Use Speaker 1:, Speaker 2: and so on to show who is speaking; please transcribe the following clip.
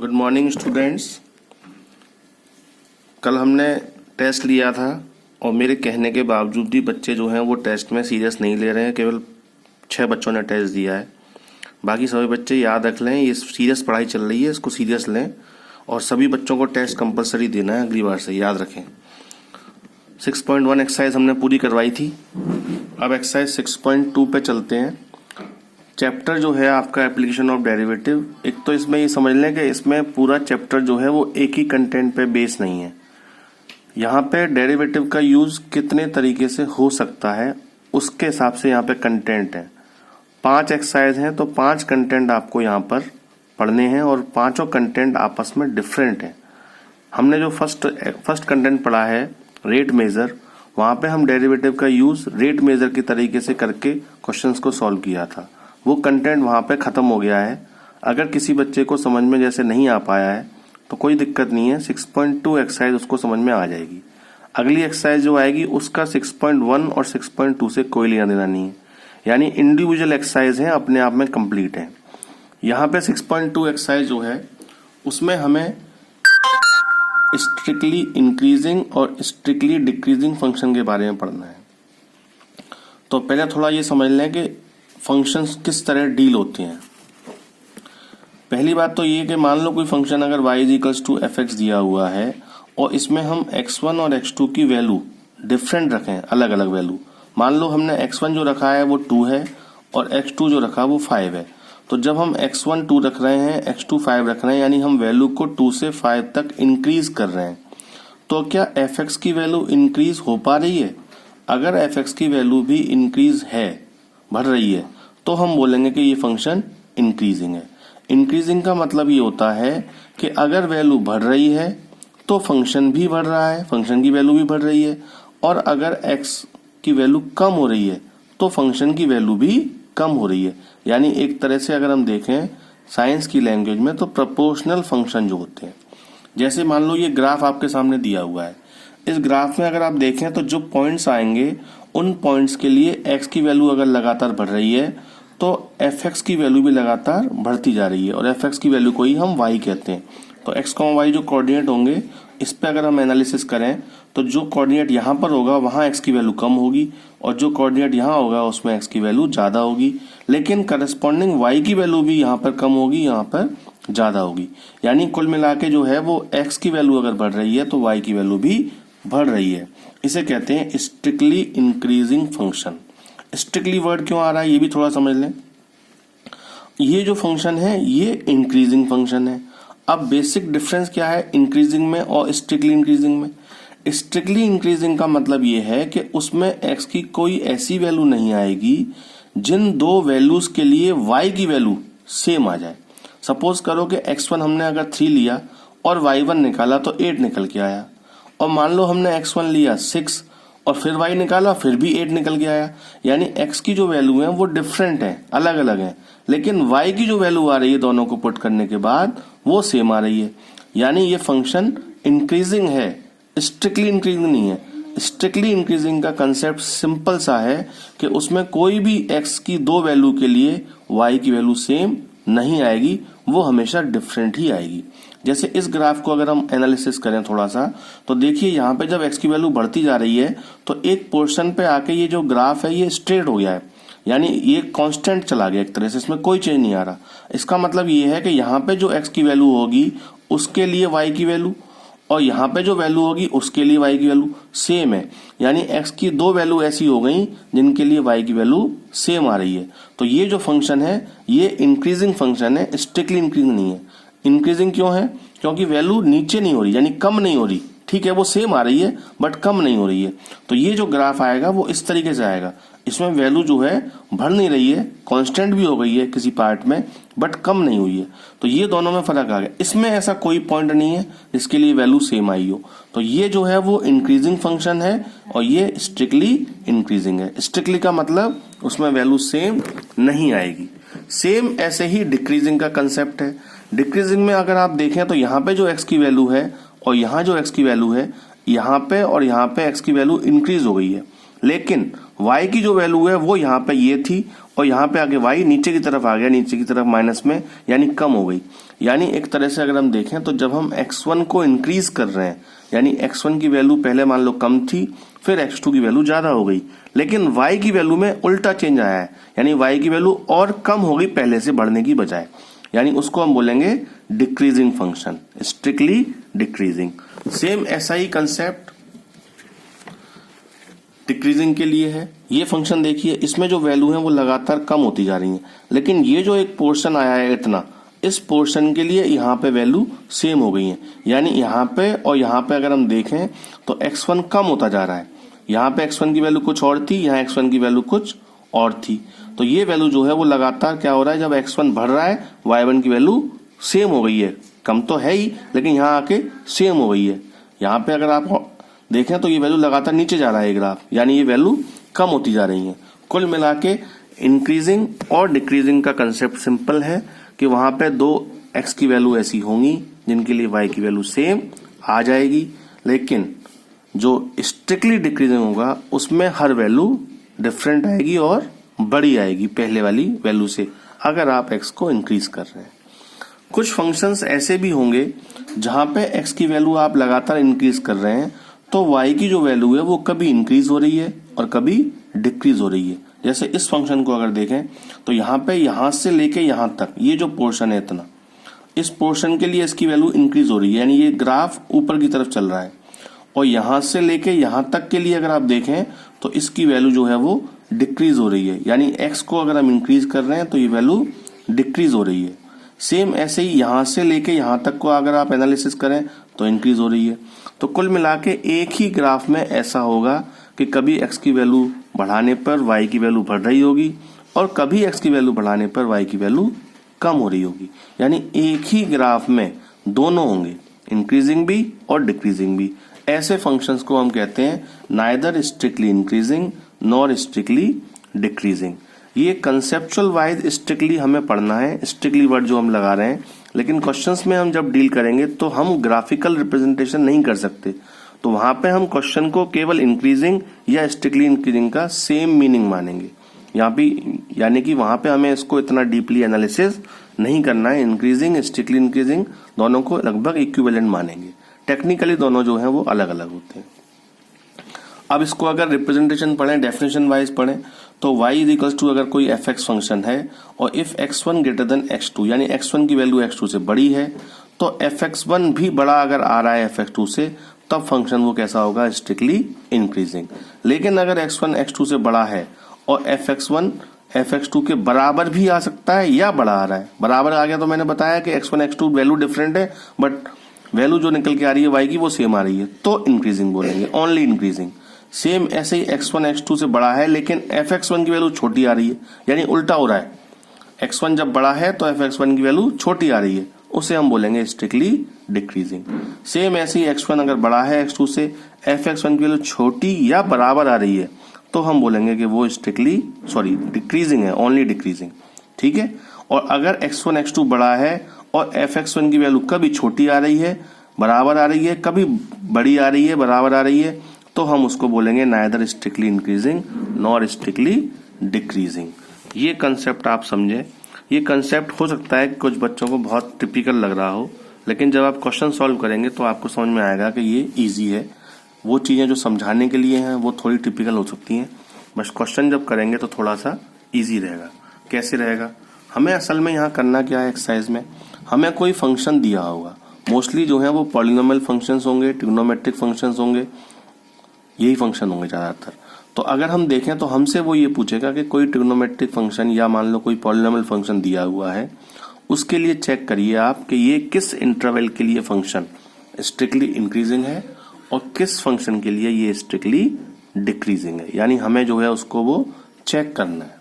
Speaker 1: Good morning students. कल हमने test लिया था और मेरे कहने के बावजूद भी बच्चे जो हैं वो टेस्ट में सीरियस नहीं ले रहे हैं। केवल 6 बच्चों ने टेस्ट दिया है। बाकी सभी बच्चे याद रख लें, ये सीरियस पढ़ाई चल रही है, इसको सीरियस लें और सभी बच्चों को टेस्ट कंपलसरी देना है अगली बार से, याद रखें। 6.1 एक्सरसाइज हमने पूरी करवाई थी। अब एक्सरसाइज 6.2 पे चलते हैं। चैप्टर जो है आपका एप्लीकेशन ऑफ डेरिवेटिव, एक तो इसमें ये समझ लें कि इसमें पूरा चैप्टर जो है वो एक ही कंटेंट पे बेस नहीं है। यहाँ पे डेरिवेटिव का यूज कितने तरीके से हो सकता है उसके हिसाब से यहाँ पे कंटेंट है। 5 एक्सरसाइज हैं तो 5 कंटेंट आपको यहाँ पर पढ़ने हैं और पांचों कंटेंट आपस में डिफरेंट है। हमने जो फर्स्ट कंटेंट पढ़ा है रेट मेजर, वहां पे हम डेरिवेटिव का यूज रेट मेजर के तरीके से करके क्वेश्चंस को सॉल्व किया था। वो कंटेंट वहां पे खत्म हो गया है। अगर किसी बच्चे को समझ में जैसे नहीं आ पाया है तो कोई दिक्कत नहीं है, 6.2 एक्सरसाइज उसको समझ में आ जाएगी। अगली एक्सरसाइज जो आएगी उसका 6.1 और 6.2 से कोई लेना देना नहीं है, यानी इंडिविजुअल एक्सरसाइज है, अपने आप में कंप्लीट है। यहाँ पे 6.2 एक्सरसाइज जो है उसमें हमें स्ट्रिक्टली इंक्रीजिंग और स्ट्रिक्टली डिक्रीजिंग फंक्शन के बारे में पढ़ना है। तो पहले थोड़ा ये समझ लें कि फंक्शंस किस तरह डील होते हैं। पहली बात तो ये कि मान लो कोई फंक्शन अगर y = fx दिया हुआ है और इसमें हम x1 और x2 की वैल्यू डिफरेंट रखें, अलग अलग वैल्यू। मान लो हमने x1 जो रखा है वो 2 है और x2 जो रखा वो 5 है। तो जब हम x1 2 रख रहे हैं, x2 5 रख रहे हैं, यानी हम वैल्यू को 2 से 5 तक इंक्रीज कर रहे हैं, तो क्या fx की वैल्यू इंक्रीज हो पा रही है? अगर fx की वैल्यू भी इंक्रीज है, बढ़ रही है, तो हम बोलेंगे कि ये फंक्शन इंक्रीजिंग है। इंक्रीजिंग का मतलब ये होता है कि अगर वैल्यू बढ़ रही है तो फंक्शन भी बढ़ रहा है, फंक्शन की वैल्यू भी बढ़ रही है, और अगर x की वैल्यू कम हो रही है तो फंक्शन की वैल्यू भी कम हो रही है। यानी एक तरह से अगर हम देखें साइंस की लैंग्वेज में तो प्रोपोर्शनल फंक्शन जो होते हैं, जैसे मान लो ये ग्राफ आपके सामने दिया हुआ है। इस ग्राफ में अगर आप देखें तो जो पॉइंट्स आएंगे उन पॉइंट्स के लिए x की वैल्यू अगर लगातार बढ़ रही है तो fx की वैल्यू भी लगातार बढ़ती जा रही है, और fx की वैल्यू को ही हम y कहते हैं। तो x, y जो कोऑर्डिनेट होंगे इस पे अगर हम एनालिसिस करें तो जो कोऑर्डिनेट यहाँ पर होगा वहां x की वैल्यू कम होगी और जो कोऑर्डिनेट यहाँ होगा उसमें x की वैल्यू ज्यादा होगी, लेकिन करस्पॉन्डिंग y की वैल्यू भी यहाँ पर कम होगी, यहाँ पर ज्यादा होगी। यानी कुल मिला के जो है वो x की वैल्यू अगर बढ़ रही है तो y की वैल्यू भी बढ़ रही है। इसे कहते हैं strictly increasing function. Strictly word क्यों आ रहा है ये भी थोड़ा समझ लें। ये जो फंक्शन है ये इंक्रीजिंग फंक्शन है। अब बेसिक डिफरेंस क्या है इंक्रीजिंग में और स्ट्रिक्टली इंक्रीजिंग में? स्ट्रिक्टली इंक्रीजिंग का मतलब ये है कि उसमें x की कोई ऐसी वैल्यू नहीं आएगी जिन दो वैल्यूज के लिए y की वैल्यू सेम आ जाए। सपोज करो कि x1 हमने अगर 3 लिया और y1 निकाला तो 8 निकल के आया, और मान लो हमने x1 लिया 6 और फिर y निकाला फिर भी 8 निकल के आया। यानी x की जो वैल्यू है वो डिफरेंट है, अलग अलग है, लेकिन y की जो वैल्यू आ रही है दोनों को पुट करने के बाद वो सेम आ रही है। यानी ये फंक्शन इंक्रीजिंग है, स्ट्रिक्टली इंक्रीजिंग नहीं है। स्ट्रिक्टली इंक्रीजिंग का कंसेप्ट सिंपल सा है कि उसमें कोई भी x की दो वैल्यू के लिए y की वैल्यू सेम नहीं आएगी, वो हमेशा डिफरेंट ही आएगी। जैसे इस ग्राफ को अगर हम एनालिसिस करें थोड़ा सा तो देखिए यहाँ पे जब x की वैल्यू बढ़ती जा रही है तो एक पोर्शन पे आके ये जो ग्राफ है ये स्ट्रेट हो गया है, यानी ये कांस्टेंट चला गया एक तरह से, इसमें कोई चेंज नहीं आ रहा। इसका मतलब ये है कि यहाँ पे जो x की वैल्यू होगी उसके लिए y की वैल्यू, और यहाँ पे जो वैल्यू होगी उसके लिए y की वैल्यू सेम है। यानी x की दो वैल्यू ऐसी हो गई जिनके लिए y की वैल्यू सेम आ रही है। तो ये जो फंक्शन है ये इंक्रीजिंग फंक्शन है, स्ट्रिक्टली इंक्रीजिंग नहीं है। इंक्रीजिंग क्यों है? क्योंकि वैल्यू नीचे नहीं हो रही, यानी कम नहीं हो रही। ठीक है, वो सेम आ रही है बट कम नहीं हो रही है। तो ये जो ग्राफ आएगा वो इस तरीके से आएगा, इसमें वैल्यू जो है बढ़ नहीं रही है, कांस्टेंट भी हो गई है किसी पार्ट में बट कम नहीं हुई है। तो ये दोनों में फर्क आ गया। इसमें ऐसा कोई पॉइंट नहीं है जिसके लिए वैल्यू सेम आई हो। तो ये जो है वो इंक्रीजिंग फंक्शन है और ये स्ट्रिक्टली इंक्रीजिंग है। स्ट्रिक्टली का मतलब उसमें वैल्यू सेम नहीं आएगी। सेम ऐसे ही डिक्रीजिंग का कंसेप्ट है। डिक्रीजिंग में अगर आप देखें तो यहाँ पे जो x की वैल्यू है और यहाँ जो x की वैल्यू है, यहाँ पे और यहाँ पे x की वैल्यू इंक्रीज हो गई है, लेकिन y की जो वैल्यू है वो यहाँ पे ये थी और यहाँ पे आगे y नीचे की तरफ आ गया, नीचे की तरफ माइनस में, यानी कम हो गई। यानी एक तरह से अगर हम देखें तो जब हम x1 को इंक्रीज कर रहे हैं, यानी x1 की वैल्यू पहले मान लो कम थी, फिर x2 की वैल्यू ज्यादा हो गई, लेकिन y की वैल्यू में उल्टा चेंज आया है, यानी y की वैल्यू और कम हो गई पहले से बढ़ने की बजाय, यानी उसको हम बोलेंगे decreasing function, strictly decreasing. Same ऐसा ही कंसेप्ट डिक्रीजिंग के लिए है। ये फंक्शन देखिए, इसमें जो वैल्यू है वो लगातार कम होती जा रही है, लेकिन ये जो एक पोर्शन आया है इतना, इस पोर्शन के लिए यहाँ पे वैल्यू सेम हो गई है, यानी यहाँ पे और यहाँ पे अगर हम देखें तो x1 कम होता जा रहा है। यहाँ पे x1 की वैल्यू कुछ और थी, यहाँ x1 की वैल्यू कुछ और थी, तो ये वैल्यू जो है वो लगातार क्या हो रहा है, जब x1 बढ़ रहा है y1 की वैल्यू सेम हो गई है, कम तो है ही लेकिन यहाँ आके सेम हो गई है। यहाँ पे अगर आप देखें तो ये वैल्यू लगातार नीचे जा रहा है ग्राफ, यानी ये वैल्यू कम होती जा रही है। कुल मिला के इंक्रीजिंग और डिक्रीजिंग का कंसेप्ट सिंपल है कि वहां पे दो x की वैल्यू ऐसी होंगी जिनके लिए y की वैल्यू सेम आ जाएगी, लेकिन जो स्ट्रिक्टली डिक्रीजिंग होगा उसमें हर वैल्यू डिफरेंट आएगी और बड़ी आएगी पहले वाली वैल्यू से, अगर आप x को इंक्रीज कर रहे हैं। कुछ फंक्शंस ऐसे भी होंगे जहां पे x की वैल्यू आप लगातार इंक्रीज कर रहे हैं तो y की जो वैल्यू है वो कभी इंक्रीज हो रही है और कभी डिक्रीज हो रही है। जैसे इस फंक्शन को अगर देखें तो यहाँ पे यहाँ से लेके यहाँ तक ये जो पोर्शन है इतना, इस पोर्शन के लिए इसकी वैल्यू इंक्रीज हो रही है, यानी ये ग्राफ ऊपर की तरफ चल रहा है, और यहाँ से लेके यहाँ तक के लिए अगर आप देखें तो इसकी वैल्यू जो है वो डिक्रीज हो रही है, यानी x को अगर हम इंक्रीज कर रहे हैं तो ये वैल्यू डिक्रीज हो रही है। सेम ऐसे ही यहाँ से लेके यहाँ तक को अगर आप एनालिसिस करें तो इंक्रीज हो रही है। तो कुल मिला के एक ही ग्राफ में ऐसा होगा कि कभी x की वैल्यू बढ़ाने पर y की वैल्यू बढ़ रही होगी और कभी x की वैल्यू बढ़ाने पर y की वैल्यू कम हो रही होगी, यानी एक ही ग्राफ में दोनों होंगे, इंक्रीजिंग भी और डिक्रीजिंग भी। ऐसे फंक्शंस को हम कहते हैं neither strictly increasing nor strictly decreasing. ये कंसेप्चुअल वाइज स्ट्रिक्टली हमें पढ़ना है, स्ट्रिक्टली वर्ड जो हम लगा रहे हैं, लेकिन क्वेश्चंस में हम जब डील करेंगे तो हम ग्राफिकल रिप्रेजेंटेशन नहीं कर सकते, तो वहां पे हम क्वेश्चन को केवल इंक्रीजिंग या स्ट्रिक्टली इंक्रीजिंग का सेम मीनिंग मानेंगे। यहाँ भी यानी कि वहां पे हमें इसको इतना डीपली एनालिसिस नहीं करना है, इंक्रीजिंग स्ट्रिक्टली इंक्रीजिंग दोनों को लगभग इक्विवेलेंट मानेंगे, टेक्निकली दोनों जो है वो अलग अलग होते हैं। अब इसको अगर रिप्रेजेंटेशन पढ़ें, डेफिनेशन वाइज पढ़ें, तो y इज इक्वल्स टू अगर कोई fx फंक्शन है और if x1 greater than x2, यानी x1 की वैल्यू x2 से बड़ी है, तो fx1 भी बड़ा अगर आ रहा है fx2 से, तब फंक्शन वो कैसा होगा, स्ट्रिक्टली इंक्रीजिंग। लेकिन अगर x1 x2 से बड़ा है और fx1 fx2 के बराबर भी आ सकता है या बड़ा आ रहा है, बराबर आ गया तो मैंने बताया कि x1 x2 वैल्यू डिफरेंट है बट वैल्यू जो निकल के आ रही है y की वो सेम आ रही है, तो इंक्रीजिंग बोलेंगे, ओनली इंक्रीजिंग। सेम ऐसे ही x1 x2 से बड़ा है लेकिन fx1 की वैल्यू छोटी आ रही है, यानी उल्टा हो रहा है, x1 जब बड़ा है तो fx1 की वैल्यू छोटी आ रही है, उसे हम बोलेंगे स्ट्रिक्टली डिक्रीजिंग। सेम ऐसे ही x1 अगर बड़ा है x2 से, fx1 की वैल्यू छोटी या बराबर आ रही है, तो हम बोलेंगे कि वो डिक्रीजिंग है, ओनली डिक्रीजिंग। ठीक है, और अगर x1 x2 बड़ा है और fx1 की वैल्यू कभी छोटी आ रही है, बराबर आ रही है, कभी बड़ी आ रही है, बराबर आ रही है, तो हम उसको बोलेंगे neither strictly increasing nor strictly decreasing. ये कंसेप्ट आप समझे। ये कंसेप्ट हो सकता है कि कुछ बच्चों को बहुत टिपिकल लग रहा हो, लेकिन जब आप क्वेश्चन सॉल्व करेंगे तो आपको समझ में आएगा कि ये इजी है। वो चीजें जो समझाने के लिए हैं वो थोड़ी टिपिकल हो सकती हैं, बस क्वेश्चन जब करेंगे तो थोड़ा सा इजी रहेगा। कैसे रहेगा, हमें असल में यहाँ करना क्या है, एक्सरसाइज में हमें कोई फंक्शन दिया होगा, मोस्टली जो है वो पॉलिनोमियल फंक्शंस होंगे, ट्रिग्नोमेट्रिक फंक्शंस होंगे, यही फंक्शन होंगे ज्यादातर। तो अगर हम देखें तो हमसे वो ये पूछेगा कि कोई ट्रिग्नोमेट्रिक फंक्शन या मान लो कोई पॉलिनोमियल फंक्शन दिया हुआ है, उसके लिए चेक करिए आप कि ये किस इंटरवल के लिए फंक्शन स्ट्रिक्टली इंक्रीजिंग है और किस फंक्शन के लिए ये स्ट्रिक्टली डिक्रीजिंग है, यानी हमें जो है उसको वो चेक करना है।